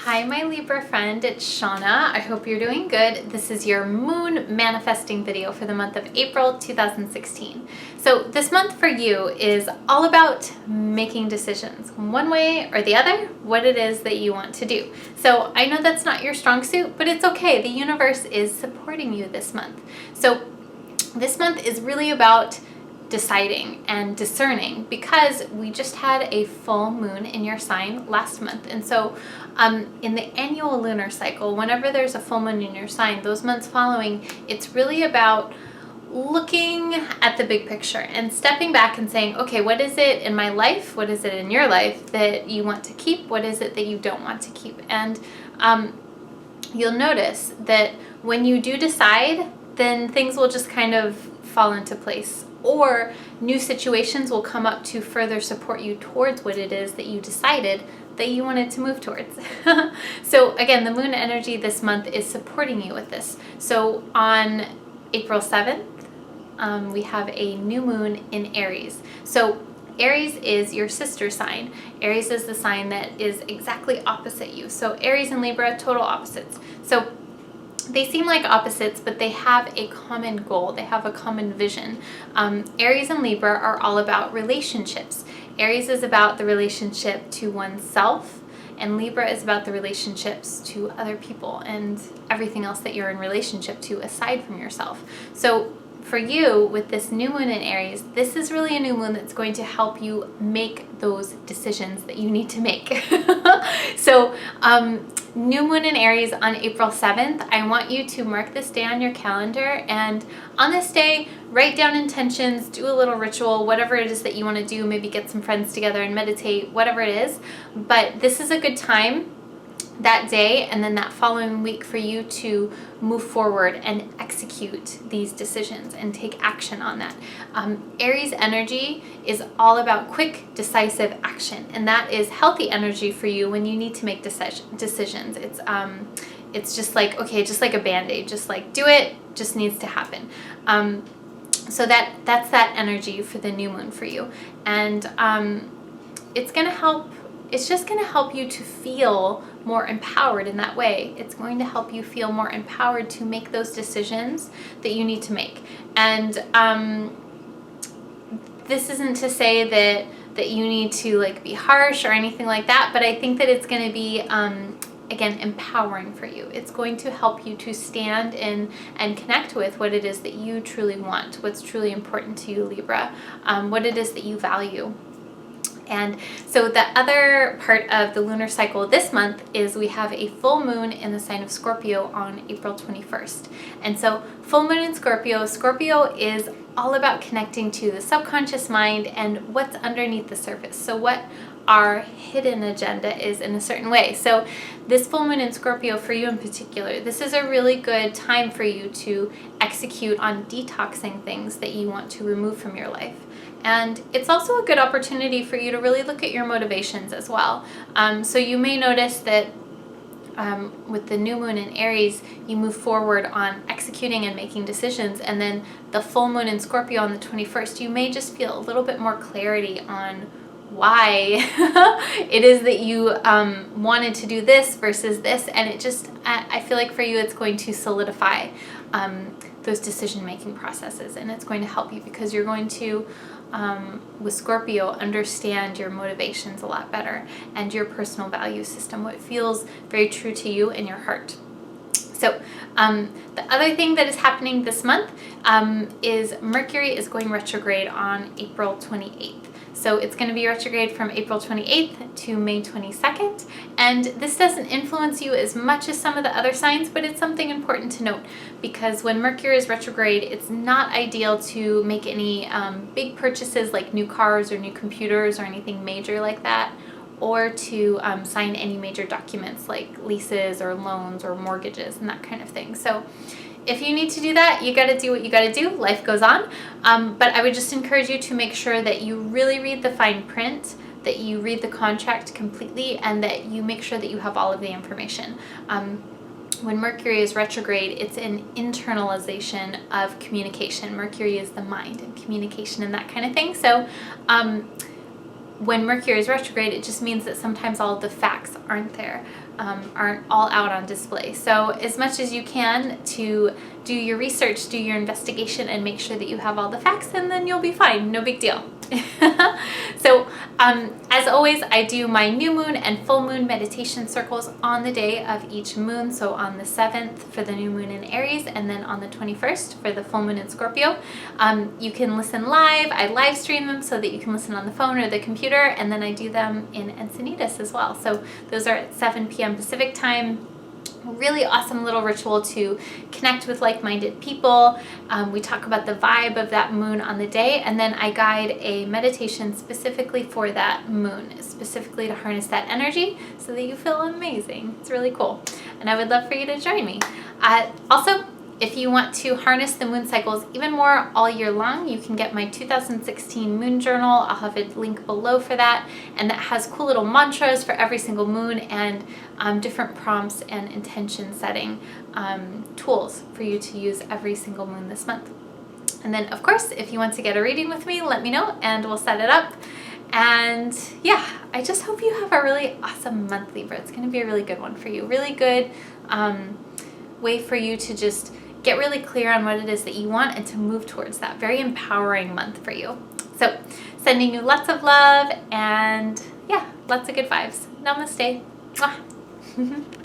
Hi, my Libra friend, it's Shauna. I hope you're doing good. This is your moon manifesting video for the month of April 2016. So this month for you is all about making decisions one way or the other, what it is that you want to do. So I know that's not your strong suit, but it's okay. The universe is supporting you this month. So this month is really about deciding and discerning because we just had a full moon in your sign last month. And so in the annual lunar cycle, whenever there's a full moon in your sign, those months following, it's really about looking at the big picture and stepping back and saying, okay, what is it in my life? What is it in your life that you want to keep? What is it that you don't want to keep? And you'll notice that when you do decide, then things will just kind of fall into place, or new situations will come up to further support you towards what it is that you decided that you wanted to move towards. So again, the moon energy this month is supporting you with this. So on April 7th, we have a new moon in Aries. So Aries is your sister sign. Aries is the sign that is exactly opposite you. So Aries and Libra, total opposites. So they seem like opposites, but they have a common goal. They have a common vision. Aries and Libra are all about relationships. Aries is about the relationship to oneself, and Libra is about the relationships to other people and everything else that you're in relationship to aside from yourself. So for you, with this new moon in Aries, this is really a new moon that's going to help you make those decisions that you need to make. So new moon in Aries on April 7th, I want you to mark this day on your calendar, and on this day, write down intentions, do a little ritual, whatever it is that you want to do, maybe get some friends together and meditate, whatever it is. But this is a good time that day and then that following week for you to move forward and execute these decisions and take action on that. Aries energy is all about quick, decisive action, and that is healthy energy for you when you need to make decisions. It's just like, okay, just like a band-aid, just like do it, just needs to happen. So that's that energy for the new moon for you, and it's just going to help you to feel more empowered in that way. It's going to help you feel more empowered to make those decisions that you need to make. And this isn't to say that you need to like be harsh or anything like that, but I think that it's going to be again, empowering for you. It's going to help you to stand in and connect with what it is that you truly want, what's truly important to you, Libra, what it is that you value. And so the other part of the lunar cycle this month is we have a full moon in the sign of Scorpio on April 21st. And so full moon in Scorpio, Scorpio is all about connecting to the subconscious mind and what's underneath the surface. So what our hidden agenda is in a certain way. So this full moon in Scorpio for you in particular, this is a really good time for you to execute on detoxing things that you want to remove from your life. And it's also a good opportunity for you to really look at your motivations as well. So you may notice that with the new moon in Aries, you move forward on executing and making decisions, and then the full moon in Scorpio on the 21st, you may just feel a little bit more clarity on why it is that you wanted to do this versus this, and it just, I feel like for you it's going to solidify those decision-making processes, and it's going to help you because you're going to, with Scorpio, understand your motivations a lot better and your personal value system, what feels very true to you in your heart. So the other thing that is happening this month is Mercury is going retrograde on April 28th. So it's going to be retrograde from April 28th to May 22nd. And this doesn't influence you as much as some of the other signs, but it's something important to note because when Mercury is retrograde, it's not ideal to make any big purchases like new cars or new computers or anything major like that, or to sign any major documents like leases or loans or mortgages and that kind of thing. So if you need to do that, you got to do what you got to do. Life goes on. But I would just encourage you to make sure that you really read the fine print, that you read the contract completely, and that you make sure that you have all of the information. When Mercury is retrograde, it's an internalization of communication. Mercury is the mind and communication and that kind of thing. So when Mercury is retrograde, it just means that sometimes all of the facts aren't there. aren't all out on display. So as much as you can to do your research, do your investigation, and make sure that you have all the facts, and then you'll be fine. No big deal. So as always, I do my new moon and full moon meditation circles on the day of each moon. So on the 7th for the new moon in Aries, and then on the 21st for the full moon in Scorpio. You can listen live. I live stream them so that you can listen on the phone or the computer, and then I do them in Encinitas as well. So those are at 7 p.m. Pacific time. Really awesome little ritual to connect with like-minded people. We talk about the vibe of that moon on the day, and then I guide a meditation specifically for that moon, specifically to harness that energy so that you feel amazing. It's really cool, and I would love for you to join me. Also, if you want to harness the moon cycles even more all year long, you can get my 2016 moon journal. I'll have a link below for that, and that has cool little mantras for every single moon and different prompts and intention setting tools for you to use every single moon this month. And then, of course, if you want to get a reading with me, let me know and we'll set it up. And yeah, I just hope you have a really awesome month, Libra. It's going to be a really good one for you. Really good way for you to just get really clear on what it is that you want and to move towards that. Very empowering month for you. So sending you lots of love and yeah, lots of good vibes. Namaste. Mwah.